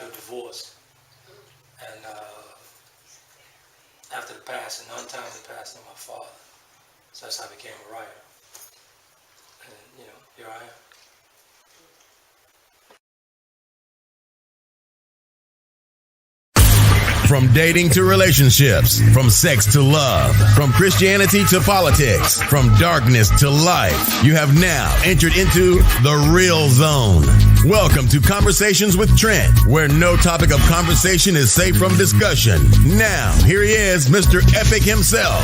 after a divorce, and after the passing, untimely passing of my father. So that's how I became a writer. And here I am. From dating to relationships, from sex to love, from Christianity to politics, from darkness to light, you have now entered into the real zone. Welcome to Conversations with Trent, where no topic of conversation is safe from discussion. Now, here he is, Mr. Epic himself,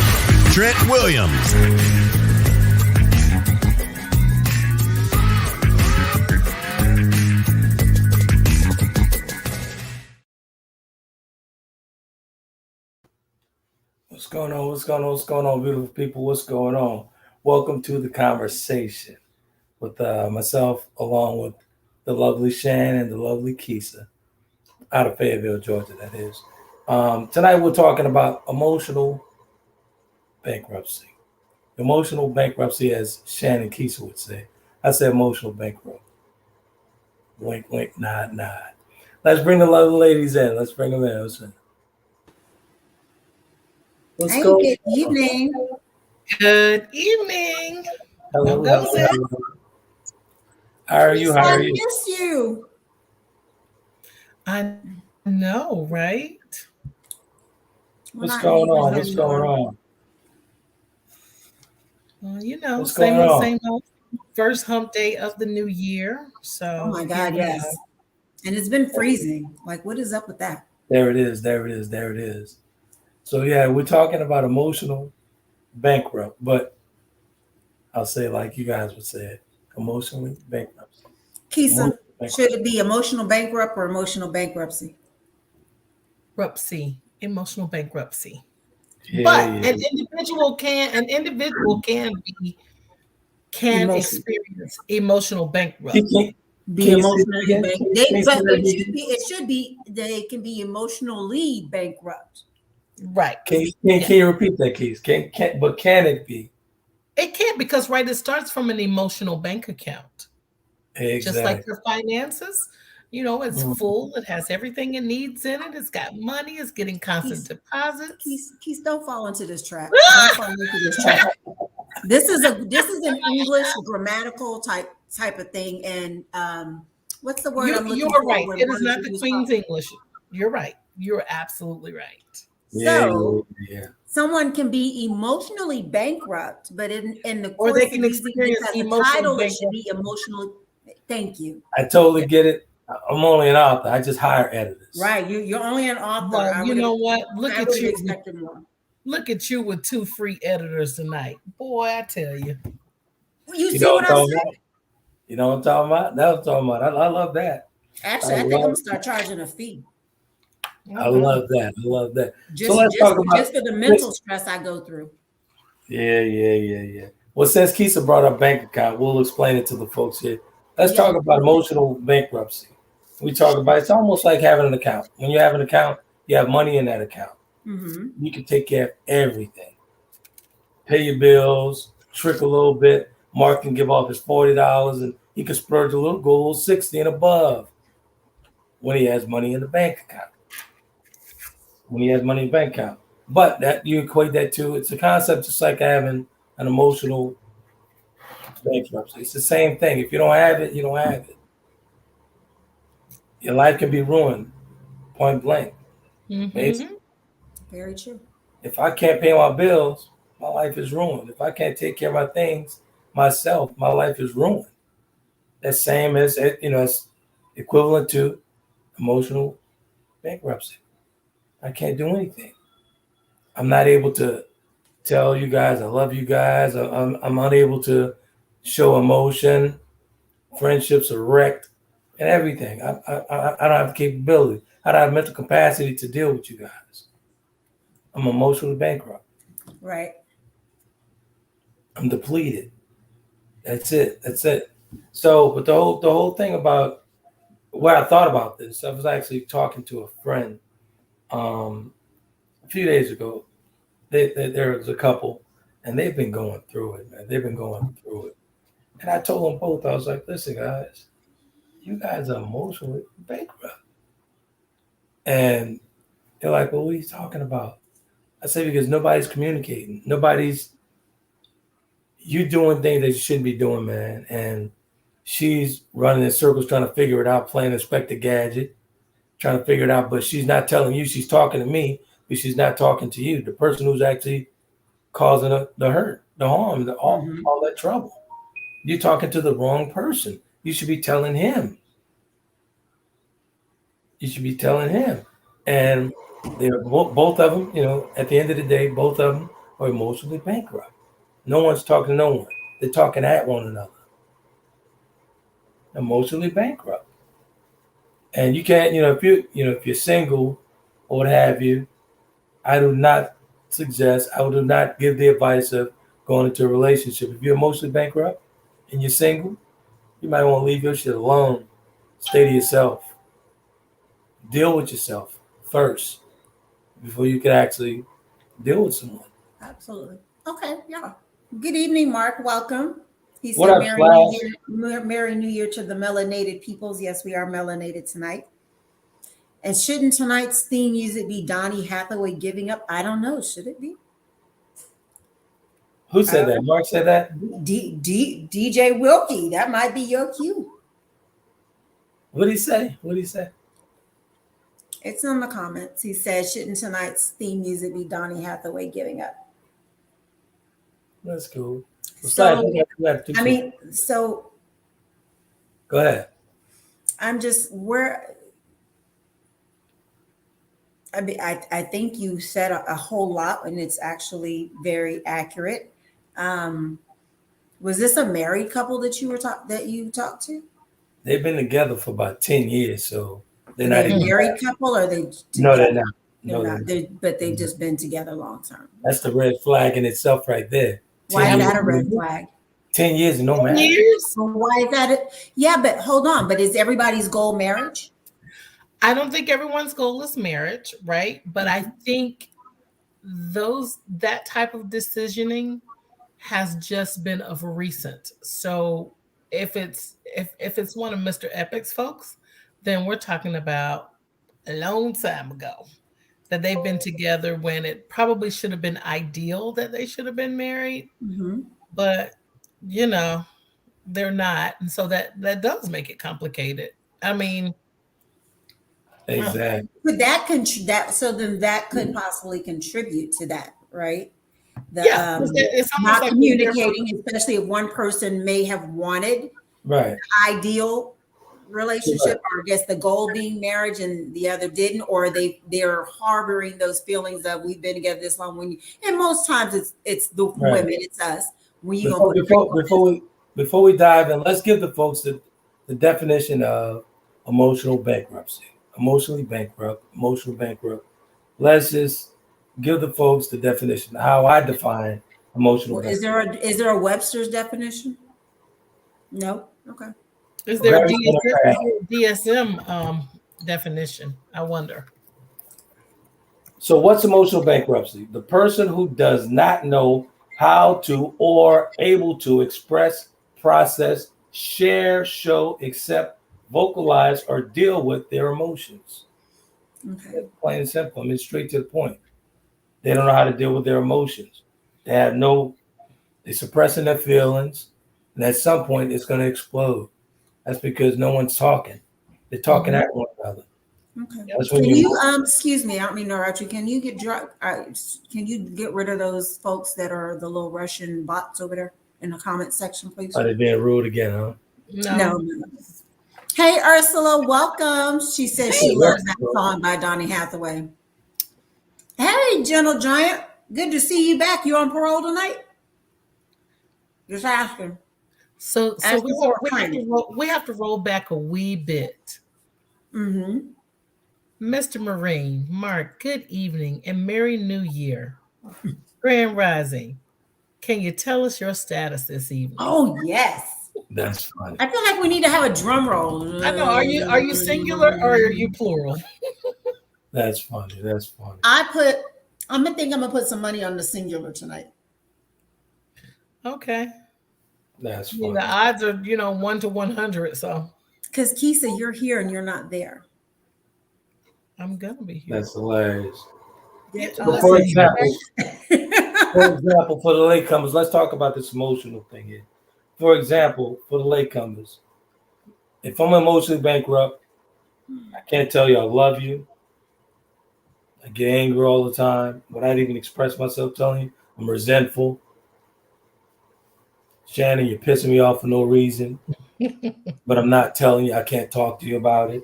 Trent Williams. What's going on? What's going on? What's going on, beautiful people? What's going on? Welcome to the conversation with myself, along with the lovely Shann and the lovely Kesia, out of Fayetteville, Georgia, that is. Tonight we're talking about emotional bankruptcy. Emotional bankruptcy, as Shann and Kesia would say. I say emotional bankrupt. Wink, wink, nod, nod. Let's bring the lovely ladies in. Let's bring them in. Hey, good evening. Good evening. Hello. How are you? I miss you. I know, right? What's going on? What's going on? Well, same old first hump day of the new year. So oh my God, yes. And it's been freezing. Like, what is up with that? There it is. So yeah, we're talking about emotional bankrupt, but I'll say like you guys would say it, emotionally bankrupt. Kesia, should it be emotional bankrupt or emotional bankruptcy? Emotional bankruptcy. Yeah, but yeah. an individual can experience emotional bankruptcy. Be emotionally bankrupt. It should be they can be emotionally bankrupt. Right. Can you repeat that, Keys? Can it be? It can't, because it starts from an emotional bank account. Exactly. Just like your finances, it's full. It has everything it needs in it. It's got money. It's getting constant deposits. Keys, don't fall into this trap. This is an English grammatical type of thing. And what's the word I'm looking for? You're right. It is not the Queen's English. You're right. You're absolutely right. So someone can be emotionally bankrupt, but in the course or they can experience emotional title, bankrupt. It should be emotional. Thank you. I totally get it. I'm only an author. I just hire editors. Right. You're only an author. Well, you know what? Look at you. More. Look at you with 2 free editors tonight. Boy, I tell you. You see what I'm saying? You know what I'm talking about? That's what I'm talking about. I love that. Actually, I think I'm going to start charging a fee. I love that. Just for the mental stress I go through. Yeah. Well, since Kesia brought up bank account, we'll explain it to the folks here. Let's talk about emotional bankruptcy. We talk about it's almost like having an account. When you have an account, you have money in that account. Mm-hmm. You can take care of everything. Pay your bills, trick a little bit. Mark can give off his $40 and he can splurge a little, go a little 60 and above when he has money in the bank account. But that you equate that to, it's a concept just like having an emotional bankruptcy. It's the same thing. If you don't have it, you don't have it. Your life can be ruined, point blank. Mm-hmm. Very true. If I can't pay my bills, my life is ruined. If I can't take care of my things myself, my life is ruined. That's same as it's equivalent to emotional bankruptcy. I can't do anything. I'm not able to tell you guys I love you guys. I'm unable to show emotion. Friendships are wrecked and everything. I don't have the capability. I don't have mental capacity to deal with you guys. I'm emotionally bankrupt. Right. I'm depleted. That's it. So, but the whole thing about what I thought about this, I was actually talking to a friend a few days ago. There was a couple, and they've been going through it, man. And I told them both, I was like, listen, guys, you guys are emotionally bankrupt. And they're like, well, what are you talking about? I say, because nobody's communicating. You doing things that you shouldn't be doing, man. And she's running in circles trying to figure it out, playing Inspector Gadget, trying to figure it out. But she's not telling you, she's talking to me, but she's not talking to you, the person who's actually causing the hurt, the harm, all that trouble. You're talking to the wrong person. You should be telling him. And they're both of them, at the end of the day, both of them are emotionally bankrupt. No one's talking to no one. They're talking at one another. Emotionally bankrupt. And you can't, if you're single or what have you, I do not give the advice of going into a relationship. If you're emotionally bankrupt and you're single, you might want to leave your shit alone. Stay to yourself. Deal with yourself first before you can actually deal with someone. Absolutely. Okay, yeah. Good evening, Mark. Welcome. He What said, up, Flash? Merry New Year to the melanated peoples. Yes, we are melanated tonight. And shouldn't tonight's theme music be Donny Hathaway giving up? I don't know. Should it be? Who said that? Mark said that? DJ Wilkie. That might be your cue. What did he say? It's in the comments. He said, shouldn't tonight's theme music be Donny Hathaway giving up? That's cool. So, go ahead. I'm just I think you said a whole lot, and it's actually very accurate. Was this a married couple that you talked to? They've been together for about 10 years, so they're not a married couple, or they? No, they're not. But they've just been together long term. That's the red flag in itself, right there. Why is that a red flag? 10 years and no marriage. Well, why is that? Yeah, but hold on. But is everybody's goal marriage? I don't think everyone's goal is marriage, right? But I think that type of decisioning has just been of recent. So if it's one of Mr. Epic's folks, then we're talking about a long time ago that they've been together when it probably should have been ideal that they should have been married. Mm-hmm. But they're not, and so that does make it complicated. I mean, exactly. Could that could possibly contribute to that, right? It's not like communicating, especially if one person may have wanted right ideal relationship, or I guess the goal being marriage, and the other didn't, or they're harboring those feelings of we've been together this long. And most times it's the women, it's us. Before we dive in, let's give the folks the definition of emotional bankruptcy. Emotionally bankrupt, emotional bankrupt. Let's just give the folks the definition, how I define emotional bankruptcy. Is there a Webster's definition? No? Okay. Is there a DSM definition? I wonder. So what's emotional bankruptcy? The person who does not know how to or able to express, process, share, show, accept, vocalize, or deal with their emotions. Okay. Plain and simple. I mean, straight to the point. They don't know how to deal with their emotions. They're suppressing their feelings, and at some point it's going to explode. That's because no one's talking. They're talking at one another. Okay. Can you excuse me? I don't mean to interrupt you. Can you get rid of those folks that are the little Russian bots over there in the comment section, please? Are they being rude again, huh? No. Hey, Ursula, welcome. She says she loves that song by Donny Hathaway. Hey, Gentle Giant. Good to see you back. You on parole tonight? Just asking. So we have to roll back a wee bit. Mm-hmm. Mr. Marine, Mark, good evening and Merry New Year. Grand Rising. Can you tell us your status this evening? Oh, yes. That's funny. I feel like we need to have a drum roll. I know. Are you singular or are you plural? That's funny. I'm gonna put some money on the singular tonight. Okay. That's funny. The odds are, 1 to 100. So. Because Kesia, you're here and you're not there. I'm gonna be here. That's hilarious. Yeah, For listen, example, for the latecomers, let's talk about this emotional thing here. For example, for the latecomers, if I'm emotionally bankrupt, I can't tell you I love you. I get angry all the time without even express myself telling you. I'm resentful. Shannon, you're pissing me off for no reason, but I'm not telling you. I can't talk to you about it.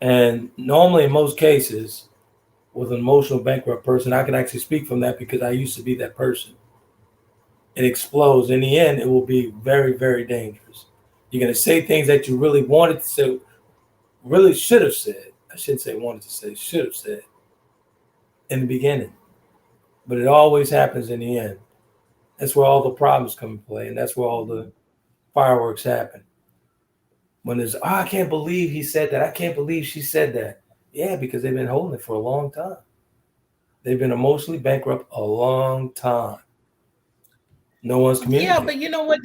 And normally, in most cases, with an emotional bankrupt person, I can actually speak from that because I used to be that person. It explodes. In the end, it will be very, very dangerous. You're going to say things that you really wanted to say, really should have said. I shouldn't say wanted to say, should have said in the beginning. But it always happens in the end. That's where all the problems come into play, and that's where all the fireworks happen. When there's, I can't believe he said that. I can't believe she said that. Yeah, because they've been holding it for a long time. They've been emotionally bankrupt a long time. No one's communicating. Yeah, but you know what?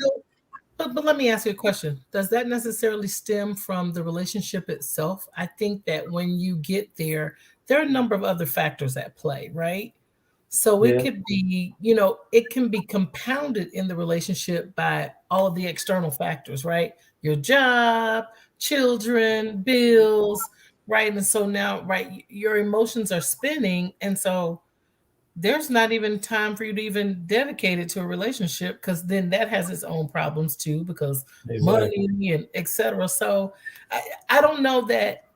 But let me ask you a question. Does that necessarily stem from the relationship itself? I think that when you get there, there are a number of other factors at play, right? So it Yeah, could be, it can be compounded in the relationship by all of the external factors, right? Your job, children, bills, right? And so now, right, your emotions are spinning. And so there's not even time for you to even dedicate it to a relationship because then that has its own problems too because exactly. money and etc. So I don't know that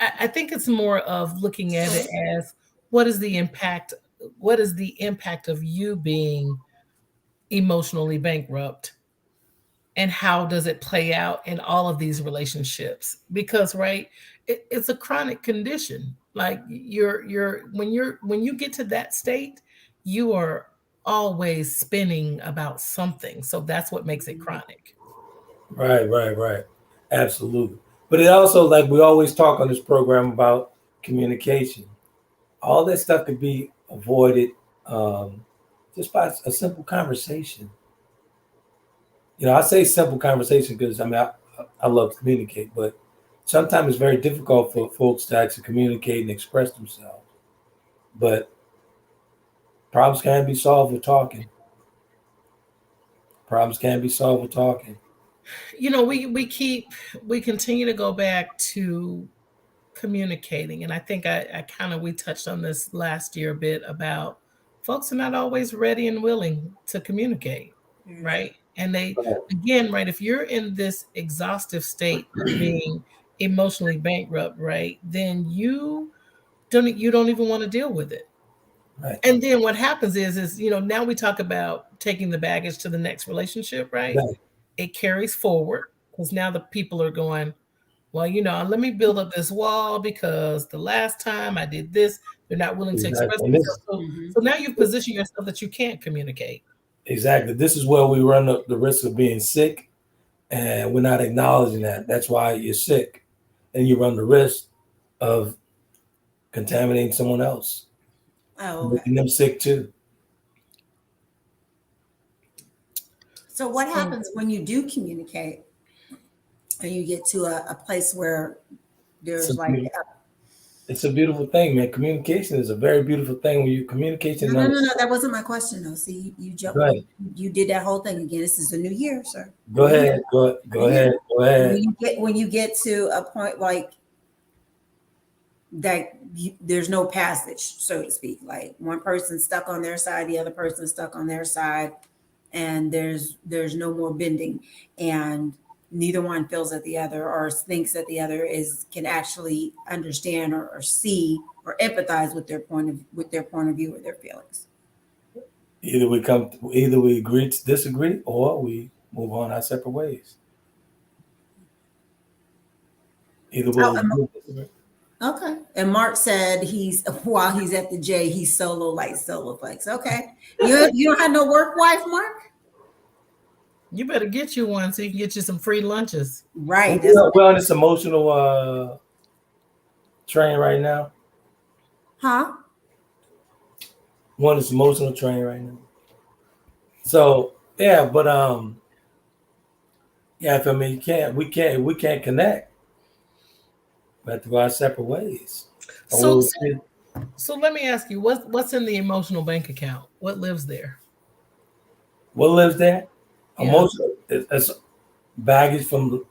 I think it's more of looking at it as what is the impact of you being emotionally bankrupt and how does it play out in all of these relationships because right it's a chronic condition like when you get to that state you are always spinning about something so that's what makes it chronic. Right. Absolutely. But it also, like we always talk on this program about communication. All that stuff could be avoided just by a simple conversation. I say simple conversation because I love to communicate, but sometimes it's very difficult for folks to actually communicate and express themselves. But problems can be solved with talking. Problems can be solved with talking. We continue to go back to communicating and I think I kind of we touched on this last year a bit about folks are not always ready and willing to communicate, right? And they Right. again, right, if you're in this exhaustive state of being emotionally bankrupt, right, then you don't even want to deal with it. Right. And then what happens is now we talk about taking the baggage to the next relationship, right? Right. It carries forward because now the people are going, well, let me build up this wall because the last time I did this, they're not willing to express Exactly. And themselves. this So now you've positioned yourself that you can't communicate. exactly. This is where we run the risk of being sick, and we're not acknowledging that. That's why you're sick, and you run the risk of contaminating someone else, Oh, okay. making them sick too. So what So happens when you do communicate and you get to a place where It's there's a, like, it's a beautiful thing, man. Communication is a very beautiful thing. When you communication, no, that wasn't my question though. See, you go jumped, ahead, you did that whole thing again. This is a new year, sir. go ahead, go New year. ahead, go ahead. When you get to a point like that, there's no passage, so to speak. Like one person's stuck on their side, the other person's stuck on their side, and there's no more bending, and neither one feels that the other or thinks that the other can actually understand or see or empathize with their point of view or their feelings. Either we agree to disagree, or we move on our separate ways. Either Oh, we'll agree to disagree. okay. And Mark said while he's at the J, he's solo like solo flex. Okay. You don't have no work wife, Mark? you better get you one so you can get you some free lunches. Right. We're on this emotional train right now. Huh? We're on this emotional train right now. So yeah, but yeah, I mean, we can't connect. We have to go our separate ways. So let me ask you, what's in the emotional bank account? What lives there? What lives there? Yeah. Emotional. It's baggage from.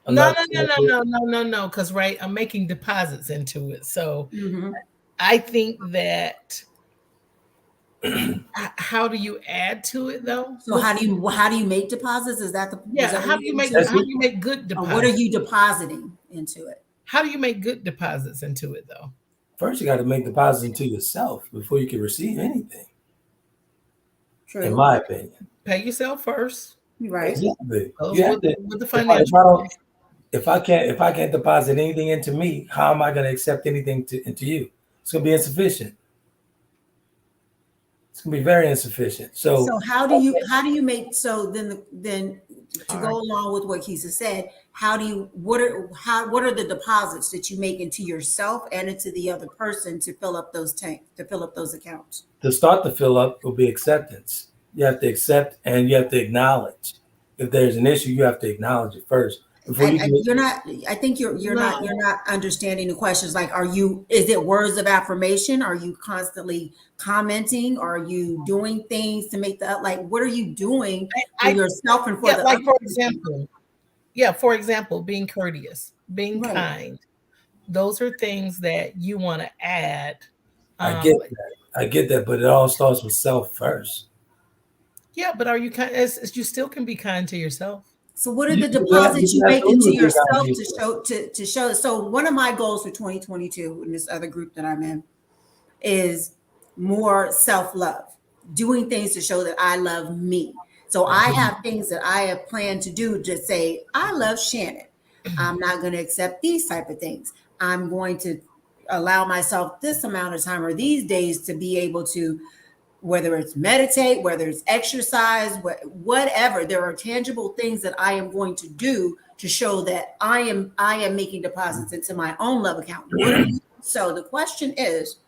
No. Because I'm making deposits into it. So I think that. How do you add to it though? So how do you make deposits? Is that the how do you make good deposits? Or what are you depositing into it? How do you make good deposits into it though? First, you got to make deposits into yourself before you can receive anything. True. In my opinion, pay yourself first. Right. Exactly. With the financial. If I can't deposit anything into me, how am I going to accept anything into you? It's going to be insufficient. It's going to be very insufficient. So how do you make, so then to go along with what Kesia said, what are the deposits that you make into yourself and into the other person to fill up those accounts? To start to fill up will be acceptance. You have to accept and you have to acknowledge. If there's an issue, you have to acknowledge it first. I think you're not understanding the questions. Like, is it words of affirmation? Are you constantly commenting? Are you doing things to make what are you doing for yourself and for the like for example, being courteous, being kind. Those are things that you want to add. I get that, but it all starts with self first. Yeah, but are you kind? You still can be kind to yourself. So what are the deposits you make into yourself to show? So one of my goals for 2022 in this other group that I'm in is more self-love, doing things to show that I love me. So I have things that I have planned to do to say, I love Shannon. I'm not going to accept these type of things. I'm going to allow myself this amount of time or these days to be able to, whether it's meditate, whether it's exercise, whatever, there are tangible things that I am going to do to show that I am making deposits into my own love account. So the question is,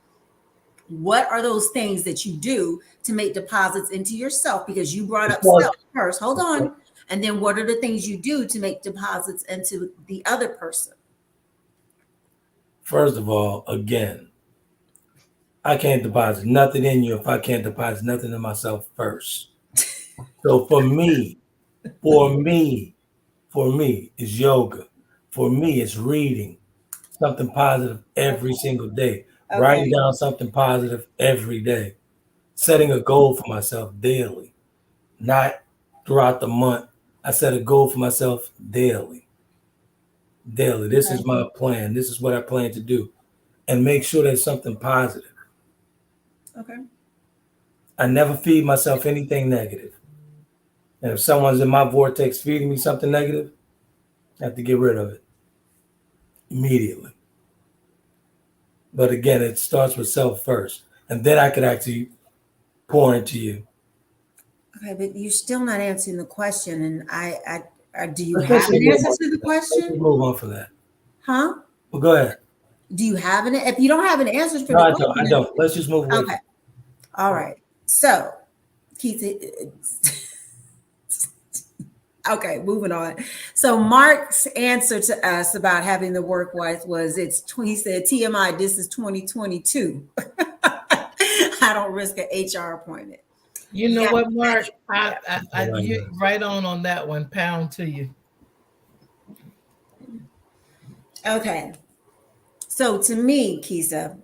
what are those things that you do to make deposits into yourself? Because you brought up self first. Hold on. And then what are the things you do to make deposits into the other person? First of all, again, I can't deposit nothing in you if I can't deposit nothing in myself first. So for me, is yoga. For me, it's reading something positive every single day. Okay. Writing down something positive every day. Setting a goal for myself daily, not throughout the month. I set a goal for myself daily. This is my plan. This is what I plan to do. And make sure there's something positive. Okay. I never feed myself anything negative. And if someone's in my vortex feeding me something negative, I have to get rid of it immediately. But again, it starts with self first. And then I could actually pour into you. Okay, but you're still not answering the question. And do you have an answer to the question? Let's move on from that. Huh? Well, go ahead. Do you have an, if you don't have an answer for the question? I don't. Let's just move on. Okay. All right. So, Kesia, okay, moving on. So Mark's answer to us about having the work wife was, he said, TMI, this is 2022. I don't risk an HR appointment. You know what, Mark? You right on that one. Pound to you. Okay. So to me, Kesia,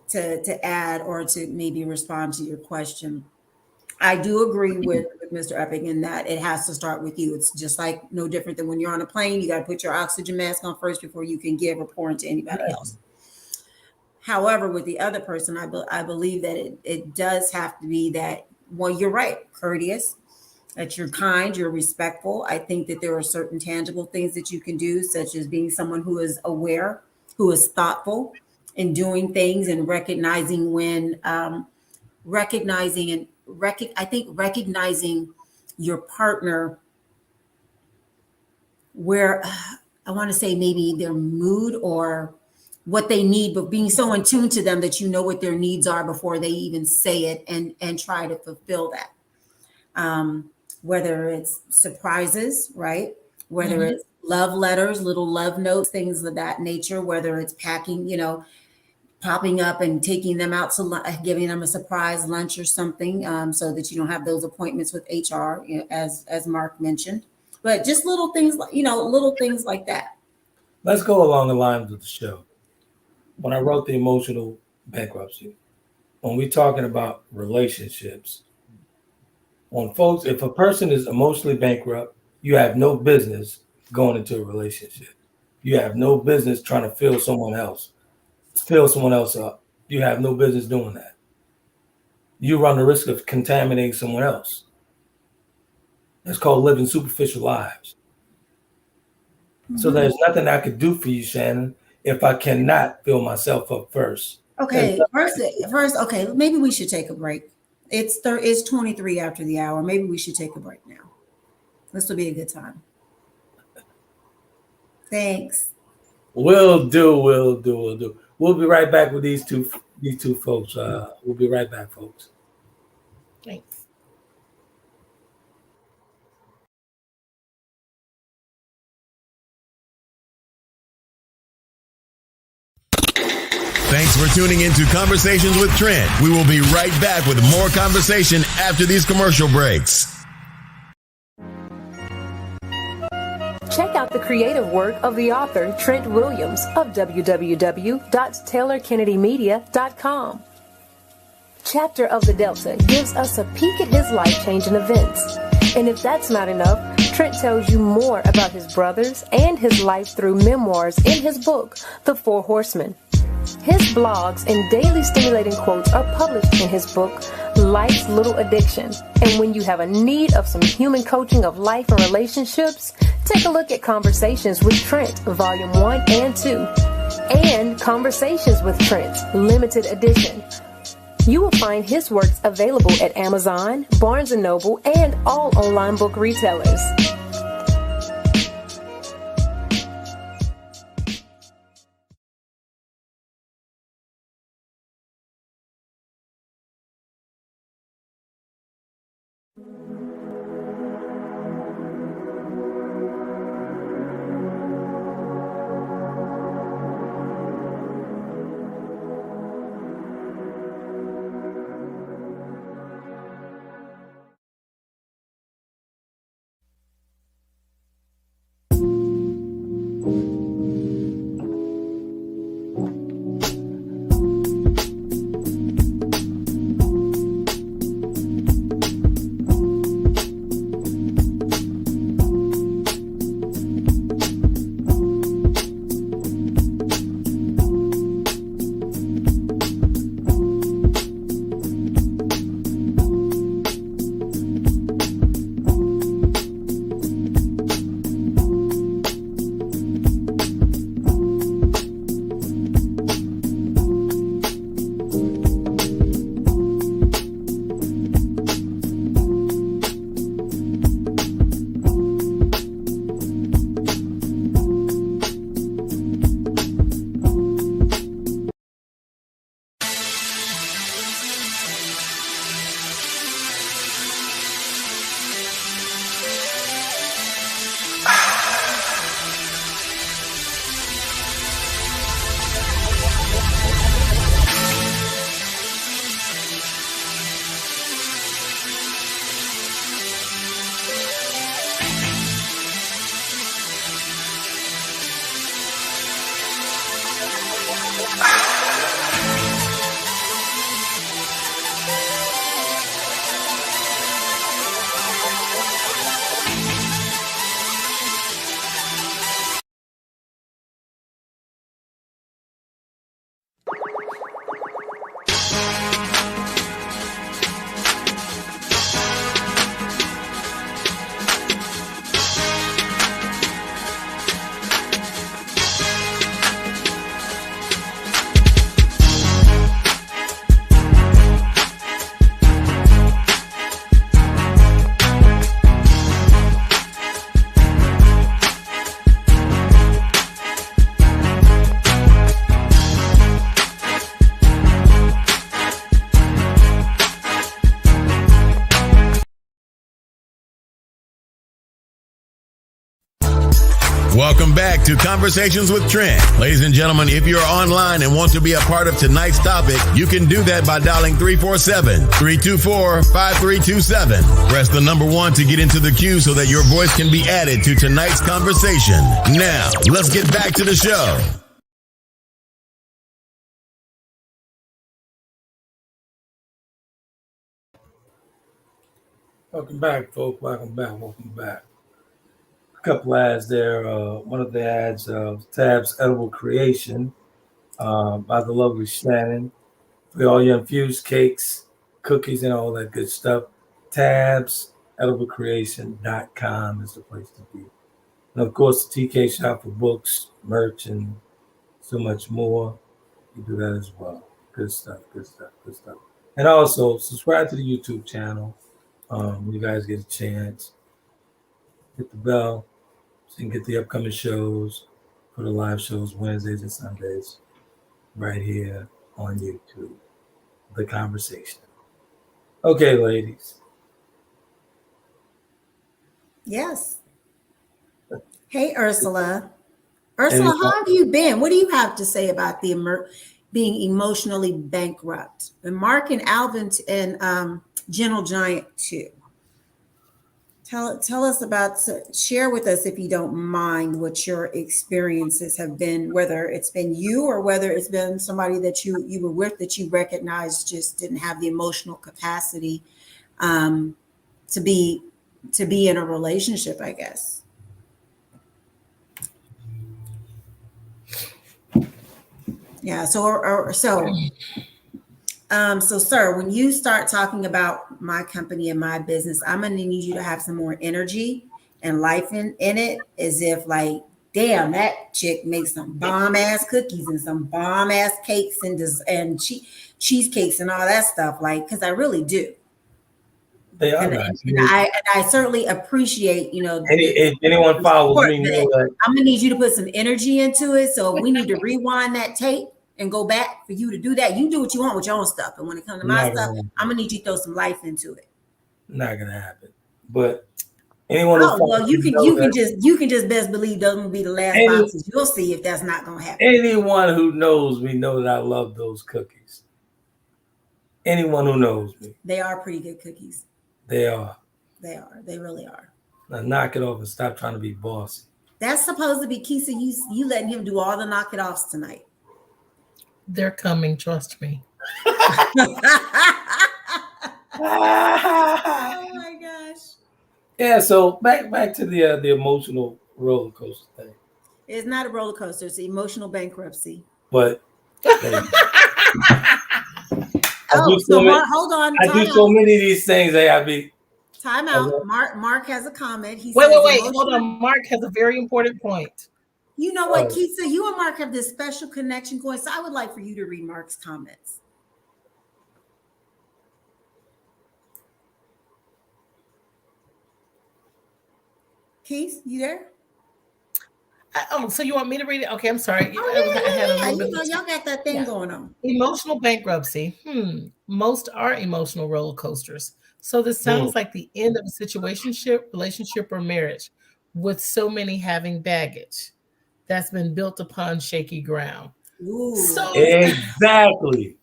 to add or to maybe respond to your question, I do agree with Mr. Epic in that it has to start with you. It's just like no different than when you're on a plane. You got to put your oxygen mask on first before you can give or pour into anybody else. However, with the other person, I believe that it does have to be that, well, you're right, courteous, that you're kind, you're respectful. I think that there are certain tangible things that you can do, such as being someone who is aware, who is thoughtful in doing things and recognizing when, recognizing your partner where I want to say maybe their mood or what they need, but being so in tune to them that you know what their needs are before they even say it and try to fulfill that. Whether it's surprises, right? Whether it's love letters, little love notes, things of that nature, whether it's packing, popping up and taking them out to giving them a surprise lunch or something, so that you don't have those appointments with HR, as Mark mentioned. But just little things, little things like that. Let's go along the lines of the show. When I wrote the Emotional Bankruptcy, when we're talking about relationships, if a person is emotionally bankrupt, you have no business going into a relationship. You have no business trying to fill someone else up. You have no business doing that. You run the risk of contaminating someone else. That's called living superficial lives. Mm-hmm. So there's nothing I could do for you, Shannon, if I cannot fill myself up first. Okay, first, okay, maybe we should take a break. It's 23 after the hour. Maybe we should take a break now. This will be a good time. Thanks. Will do. We'll be right back with these two folks. We'll be right back, folks. Thanks. Thanks for tuning into Conversations with Trent. We will be right back with more conversation after these commercial breaks. Check out the creative work of the author Trent Williams of www.taylorkennedymedia.com. Chapter of the Delta gives us a peek at his life-changing events. And if that's not enough, Trent tells you more about his brothers and his life through memoirs in his book, The Four Horsemen. His blogs and daily stimulating quotes are published in his book, Life's Little Addiction. And when you have a need of some human coaching of life and relationships, take a look at Conversations with Trent, Volume 1 and 2, and Conversations with Trent, Limited Edition. You will find his works available at Amazon, Barnes & Noble, and all online book retailers. Welcome back to Conversations with Trent. Ladies and gentlemen, if you're online and want to be a part of tonight's topic, you can do that by dialing 347-324-5327. Press the number 1 to get into the queue so that your voice can be added to tonight's conversation. Now, let's get back to the show. Welcome back, folks. Welcome back. A couple ads there. One of the ads of Tab's Edible Creation by the lovely Shannon. For all your infused cakes, cookies, and all that good stuff. TabsEdibleCreation.com is the place to be. And of course, the TK Shop for books, merch, and so much more. You do that as well. Good stuff. And also, subscribe to the YouTube channel. When you guys get a chance, hit the bell so you can get the upcoming shows for the live shows Wednesdays and Sundays right here on YouTube. The Conversation. Okay, ladies. Yes. Hey, Ursula. Ursula, how have you been? What do you have to say about the being emotionally bankrupt? And Mark and Alvin and Gentle Giant too. Tell us about, share with us, if you don't mind, what your experiences have been, whether it's been you or whether it's been somebody that you were with that you recognized just didn't have the emotional capacity to be in a relationship, I guess. Yeah. So sir, when you start talking about my company and my business, I'm going to need you to have some more energy and life in it, as if like, damn, that chick makes some bomb ass cookies and some bomb ass cakes and cheesecakes and all that stuff. Like, because I really do. They are and I certainly appreciate, if anyone follows me, I'm gonna need you to put some energy into it. So we need to rewind that tape and go back for you to do that. You do what you want with your own stuff, and when it comes to my stuff, I'm gonna need you to throw some life into it. Not gonna happen. But anyone, you can just best believe those will be the last boxes. You'll see if that's not gonna happen. Anyone who knows me know that I love those cookies. Anyone who knows me, they are pretty good cookies. They are. They really are. Now knock it off and stop trying to be bossy. That's supposed to be Kesia. You letting him do all the knock it offs tonight. They're coming, trust me. Oh my gosh. Yeah, so back to the emotional roller coaster thing. It's not a roller coaster, it's emotional bankruptcy. But hold on. I do so many of these things that I be. Time out. Mark has a comment. He wait. Hold on. Mark has a very important point. You know what, Kesia? You and Mark have this special connection going. So I would like for you to read Mark's comments. Keith, you there? So you want me to read it? Okay, I'm sorry. Y'all got that thing going on. Emotional bankruptcy. Most are emotional roller coasters. So this sounds like the end of a situationship, relationship, or marriage, with so many having baggage that's been built upon shaky ground. Ooh. So exactly.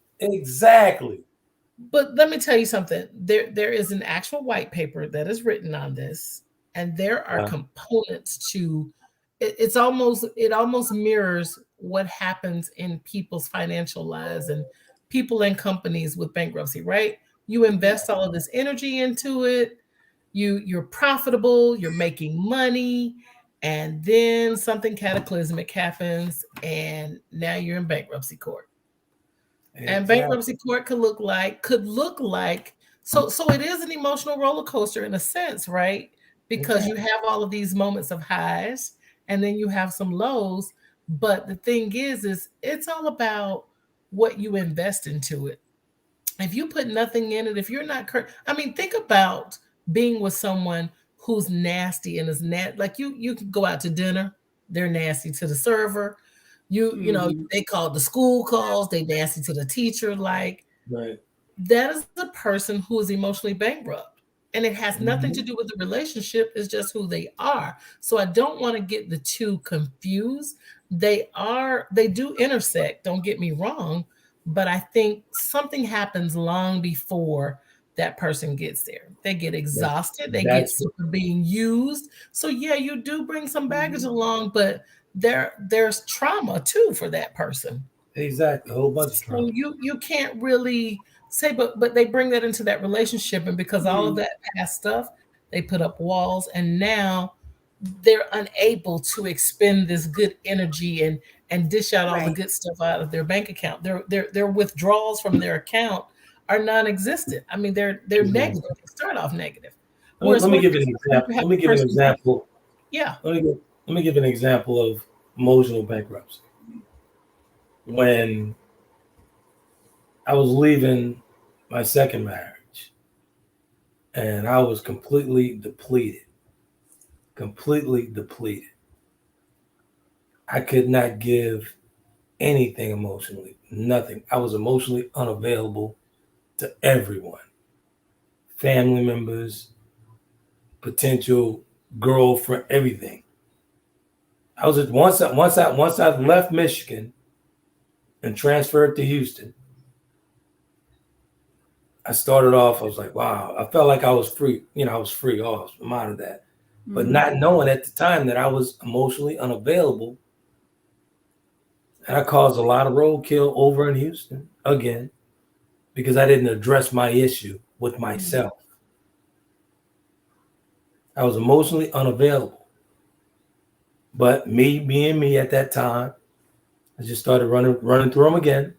But let me tell you something. There is an actual white paper that is written on this, and there are components to it. It almost mirrors what happens in people's financial lives and people and companies with bankruptcy, right? You invest all of this energy into it. You're profitable, you're making money, and then something cataclysmic happens, and now you're in bankruptcy court. Exactly. And bankruptcy court could look like so it is an emotional roller coaster in a sense, right? Because you have all of these moments of highs, and then you have some lows. But the thing is it's all about what you invest into it. If you put nothing in it, if you're not think about being with someone who's nasty and is like you can go out to dinner, they're nasty to the server. You know, they call the school calls, they nasty to the teacher. Like, right. That is the person who is emotionally bankrupt. and it has nothing to do with the relationship. It's just who they are. So I don't want to get the two confused. They do intersect, don't get me wrong, but I think something happens long before that person gets there. They get exhausted, they get sick of being used. So yeah, you do bring some baggage along, but there's trauma too for that person. Exactly, a whole bunch of trauma. So you can't really say, but they bring that into that relationship, and because all of that past stuff, they put up walls, and now they're unable to expend this good energy and dish out all the good stuff out of their bank account. Their withdrawals from their account are non-existent. I mean, they're negative. They start off negative. Let me give an example. Let me give an example. Yeah. Let me give an example of emotional bankruptcy. When I was leaving my second marriage, and I was completely depleted. I could not give anything emotionally, nothing. I was emotionally unavailable to everyone, family members, potential girlfriend, everything. I was at once I left Michigan and transferred to Houston. I started off, I was like, wow, I felt like I was free. I was free. Oh, I'm out of that. But not knowing at the time that I was emotionally unavailable. And I caused a lot of roadkill over in Houston again, because I didn't address my issue with myself. I was emotionally unavailable. But me being me at that time, I just started running through them again,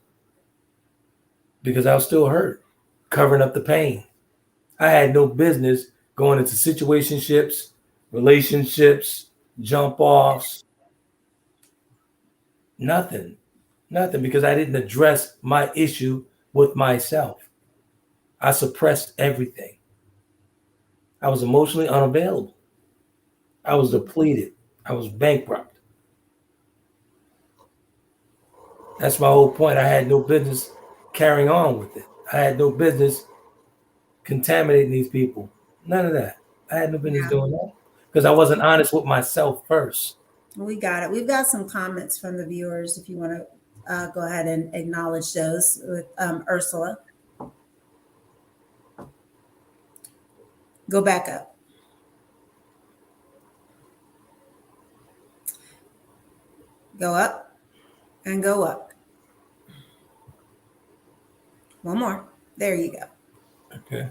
because I was still hurt, covering up the pain. I had no business going into situationships, relationships, jump offs, nothing, because I didn't address my issue with myself. I suppressed everything. I was emotionally unavailable. I was depleted. I was bankrupt. That's my whole point. I had no business carrying on with it. I had no business contaminating these people. None of that. I had no business doing that, because I wasn't honest with myself first. We got it. We've got some comments from the viewers if you want to go ahead and acknowledge those with Ursula. Go back up. Go up and go up. One more. There you go. Okay.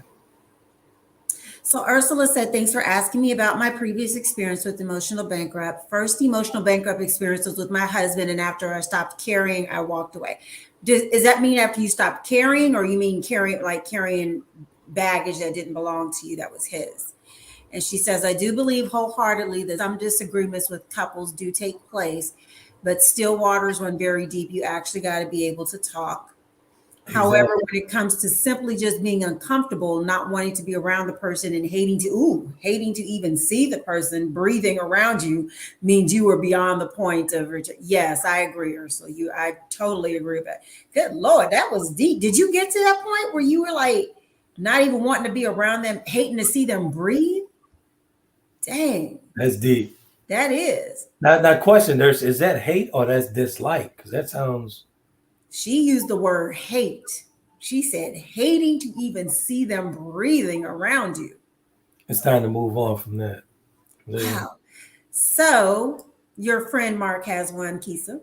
So Ursula said, thanks for asking me about my previous experience with emotional bankrupt. First emotional bankrupt experience was with my husband, and after I stopped carrying, I walked away. Does that mean after you stopped carrying, or you mean carrying baggage that didn't belong to you that was his? And she says, I do believe wholeheartedly that some disagreements with couples do take place, but still waters run very deep. You actually got to be able to talk. Exactly. However, when it comes to simply just being uncomfortable, not wanting to be around the person and hating to even see the person breathing around you, means you were beyond the point of return. Yes, I agree, Ursula. I totally agree with that. Good Lord, that was deep. Did you get to that point where you were like not even wanting to be around them, hating to see them breathe? Dang. That's deep. That is. Now question, is that hate or that's dislike? Because that sounds... She used the word hate. She said hating to even see them breathing around you. It's time to move on from that. Wow. So your friend Mark has one, Kesia.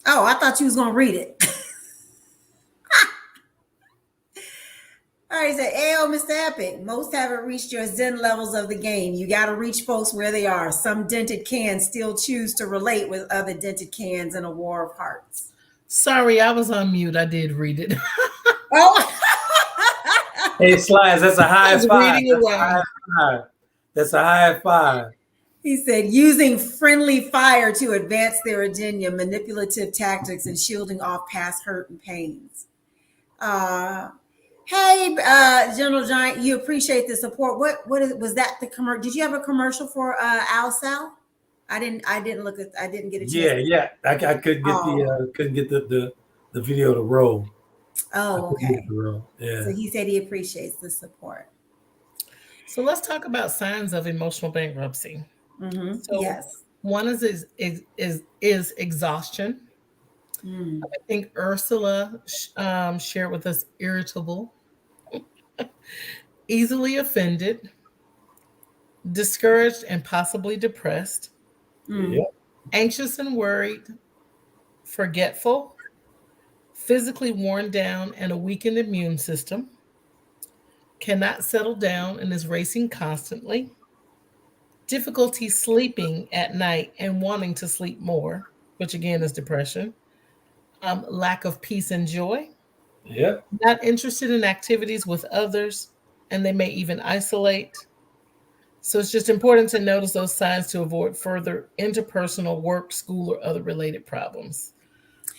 Oh, I thought you was going to read it. All right, he said, "Ayo, Mr. Epic, most haven't reached your Zen levels of the game. You got to reach folks where they are. Some dented cans still choose to relate with other dented cans in a war of hearts." Sorry, I was on mute. I did read it. Oh. Hey, Slides, that's a high five. That's a high five. He said, using friendly fire to advance their agenda, manipulative tactics, and shielding off past hurt and pains. Hey, General Giant, you appreciate the support. What was that the commercial? Did you have a commercial for Al Sal? I didn't look at. I didn't get a chance. Yeah. I couldn't get the video to roll. Oh, okay. Yeah. So he said he appreciates the support. So let's talk about signs of emotional bankruptcy. Mm-hmm. So yes. One is exhaustion. I think Ursula shared with us irritable, easily offended, discouraged and possibly depressed, anxious and worried, forgetful, physically worn down and a weakened immune system, cannot settle down and is racing constantly, difficulty sleeping at night and wanting to sleep more, which again is depression, lack of peace and joy, not interested in activities with others, and they may even isolate. So it's just important to notice those signs to avoid further interpersonal, work, school, or other related problems.